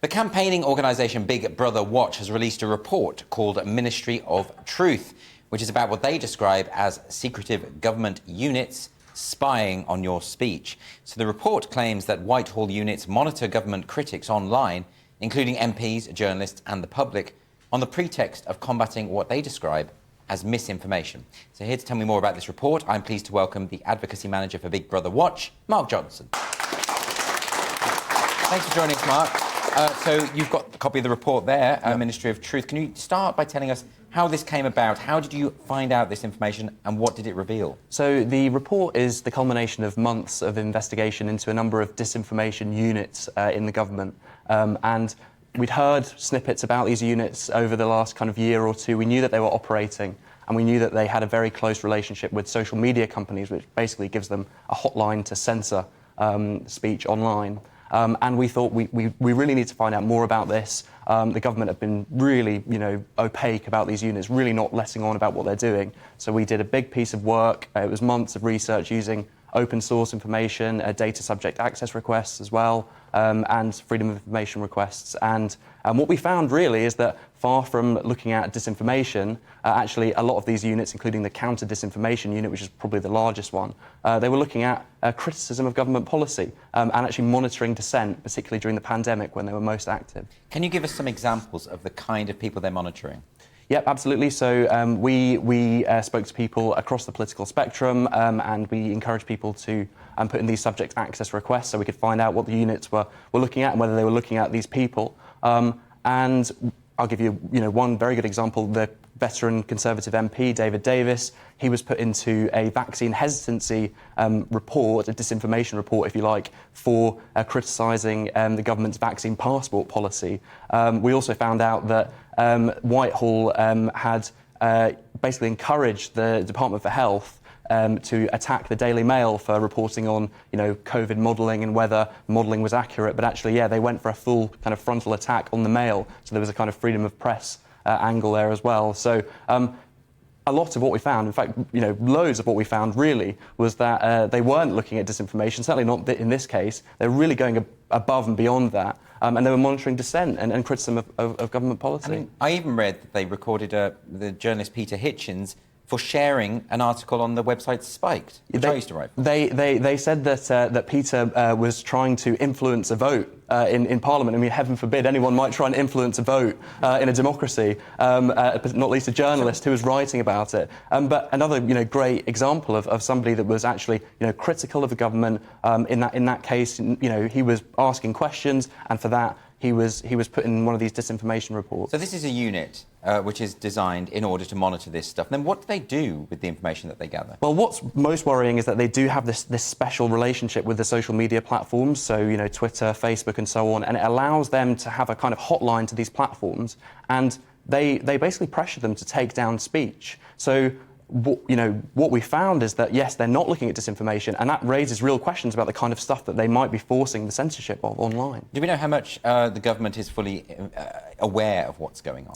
The campaigning organisation Big Brother Watch has released a report called Ministry of Truth, which is about what they describe as secretive government units spying on your speech. So the report claims that Whitehall units monitor government critics online, including MPs, journalists and the public, on the pretext of combating what they describe as misinformation. So here to tell me more about this report, I'm pleased to welcome the Advocacy Manager for Big Brother Watch, Mark Johnson. Thanks for joining us, Mark. So you've got a copy of the report there, Ministry of Truth. Can you start by telling us how this came about? How did you find out this information and what did it reveal? So the report is the culmination of months of investigation into a number of disinformation units in the government. And we'd heard snippets about these units over the last kind of year or two. We knew that they were operating and we knew that they had a very close relationship with social media companies, which basically gives them a hotline to censor speech online. And we thought we really need to find out more about this. The government have been really, opaque about these units, really not letting on about what they're doing. So we did a big piece of work. It was months of research using open source information, data subject access requests as well, and freedom of information requests. And what we found really is that far from looking at disinformation, actually a lot of these units, including the counter-disinformation unit, which is probably the largest one, they were looking at criticism of government policy and actually monitoring dissent, particularly during the pandemic when they were most active. Can you give us some examples of the kind of people they're monitoring? Yep, absolutely. So we spoke to people across the political spectrum and we encouraged people to put in these subject access requests so we could find out what the units were looking at and whether they were looking at these people. And I'll give you, one very good example. The veteran Conservative MP, David Davis, he was put into a vaccine hesitancy report, a disinformation report, if you like, for criticising the government's vaccine passport policy. We also found out that Whitehall had basically encouraged the Department for Health to attack the Daily Mail for reporting on, COVID modelling and whether modelling was accurate. But actually, they went for a full kind of frontal attack on the Mail. So there was a kind of freedom of press angle there as well. So a lot of what we found, in fact, loads of what we found really was that they weren't looking at disinformation, certainly not in this case. They were really going above and beyond that. And they were monitoring dissent and criticism of government policy. I even read that they recorded the journalist Peter Hitchens for sharing an article on the website Spiked, which I used to write for. They said that Peter was trying to influence a vote in Parliament. I mean, heaven forbid anyone might try and influence a vote in a democracy, not least a journalist who was writing about it. But another, great example of somebody that was actually, critical of the government. In that case, he was asking questions, and for that he was put in one of these disinformation reports. So this is a unit which is designed in order to monitor this stuff. Then what do they do with the information that they gather? Well, what's most worrying is that they do have this special relationship with the social media platforms, so, Twitter, Facebook and so on, and it allows them to have a kind of hotline to these platforms, and they basically pressure them to take down speech. So what we found is that, yes, they're not looking at disinformation, and that raises real questions about the kind of stuff that they might be forcing the censorship of online. Do we know how much the government is fully aware of what's going on?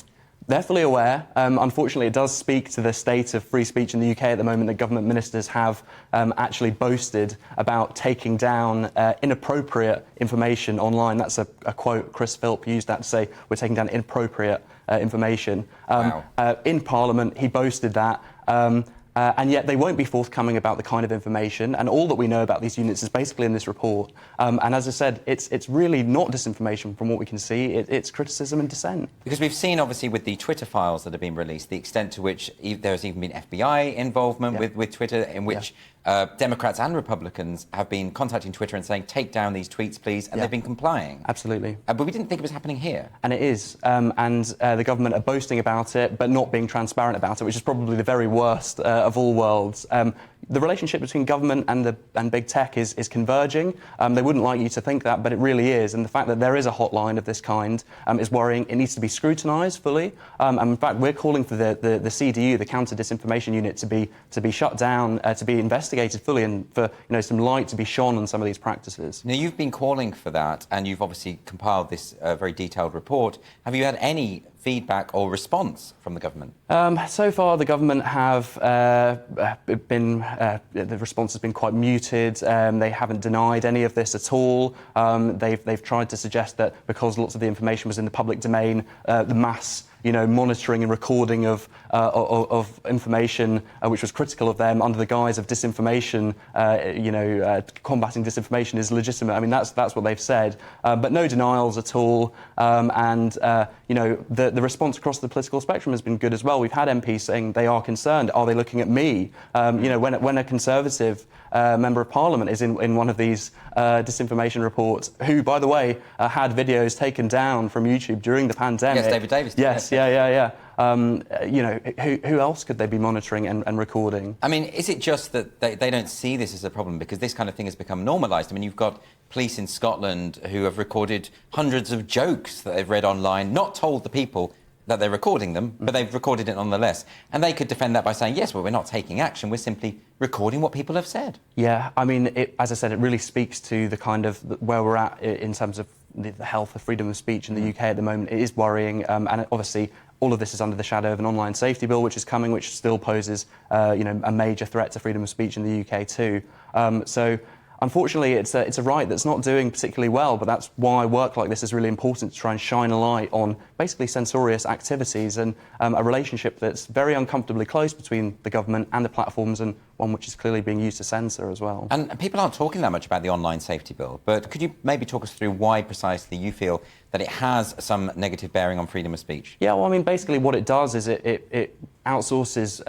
They're fully aware. Unfortunately, it does speak to the state of free speech in the UK at the moment. The government ministers have actually boasted about taking down inappropriate information online. That's a quote. Chris Philp used that to say, we're taking down inappropriate information. Wow. In Parliament, he boasted that. And yet they won't be forthcoming about the kind of information, and all that we know about these units is basically in this report. And as I said, it's really not disinformation from what we can see, it's criticism and dissent. Because we've seen, obviously, with the Twitter files that have been released, the extent to which there's even been FBI involvement with Twitter, in which Democrats and Republicans have been contacting Twitter and saying, take down these tweets, please, and they've been complying. Absolutely. But we didn't think it was happening here. And it is. And the government are boasting about it, but not being transparent about it, which is probably the very worst of all worlds. The relationship between government and big tech is converging. They wouldn't like you to think that, but it really is. And the fact that there is a hotline of this kind is worrying. It needs to be scrutinised fully. And in fact, we're calling for the CDU, the Counter-Disinformation Unit, to be shut down, to be investigated fully, and for some light to be shone on some of these practices. Now, you've been calling for that, and you've obviously compiled this very detailed report. Have you had any feedback or response from the government? So far, the government have the response has been quite muted. They haven't denied any of this at all. They've tried to suggest that because lots of the information was in the public domain, the mass monitoring and recording of information which was critical of them under the guise of disinformation, combating disinformation is legitimate. I mean, that's what they've said, but no denials at all. The response across the political spectrum has been good as well. We've had MPs saying they are concerned. Are they looking at me? When a Conservative member of Parliament is in one of these disinformation reports, who, by the way, had videos taken down from YouTube during the pandemic. Yes, David Davis. Yes, yeah. Who else could they be monitoring and recording? I mean, is it just that they don't see this as a problem because this kind of thing has become normalised? I mean, you've got police in Scotland who have recorded hundreds of jokes that they've read online, not told the people that they're recording them, but they've recorded it nonetheless. And they could defend that by saying, yes, well, we're not taking action, we're simply recording what people have said. Yeah, I mean, as I said, it really speaks to the kind of where we're at in terms of the health of freedom of speech in the UK at the moment. It is worrying, and obviously all of this is under the shadow of an online safety bill which is coming, which still poses a major threat to freedom of speech in the UK too. So unfortunately, it's a right that's not doing particularly well, but that's why work like this is really important, to try and shine a light on basically censorious activities and a relationship that's very uncomfortably close between the government and the platforms, and one which is clearly being used to censor as well. And people aren't talking that much about the online safety bill, but could you maybe talk us through why precisely you feel that it has some negative bearing on freedom of speech? Yeah, well, I mean, basically what it does is it outsources,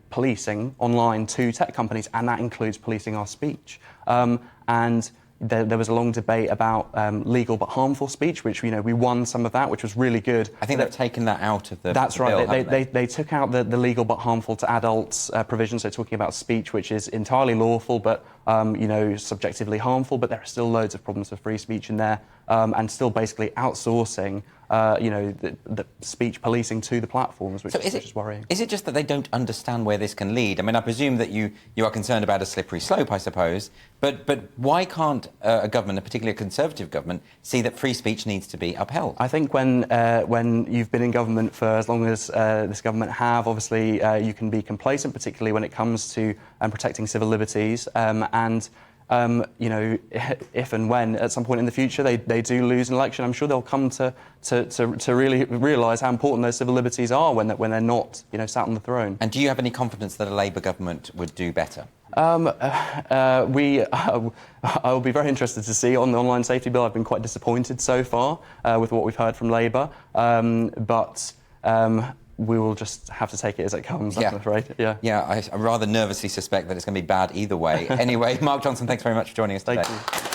policing online to tech companies, and that includes policing our speech. And there was a long debate about legal but harmful speech, which we won some of that, which was really good. I think they've taken that out of the That's right. Bill, they took out the legal but harmful to adults provision, so talking about speech which is entirely lawful but subjectively harmful, but there are still loads of problems with free speech in there, and still basically outsourcing the speech policing to the platforms, which is worrying. Is it just that they don't understand where this can lead? I mean, I presume that you are concerned about a slippery slope, I suppose, but why can't a government, particularly a Conservative government, see that free speech needs to be upheld? I think when you've been in government for as long as this government have, obviously you can be complacent, particularly when it comes to protecting civil liberties, if and when at some point in the future they do lose an election, I'm sure they'll come to really realise how important those civil liberties are when they're not sat on the throne. And do you have any confidence that a Labour government would do better? I will be very interested to see on the online safety bill. I've been quite disappointed so far with what we've heard from Labour, but we will just have to take it as it comes, I'm afraid. Yeah, I rather nervously suspect that it's going to be bad either way. Anyway, Mark Johnson, thanks very much for joining us today. Thank you.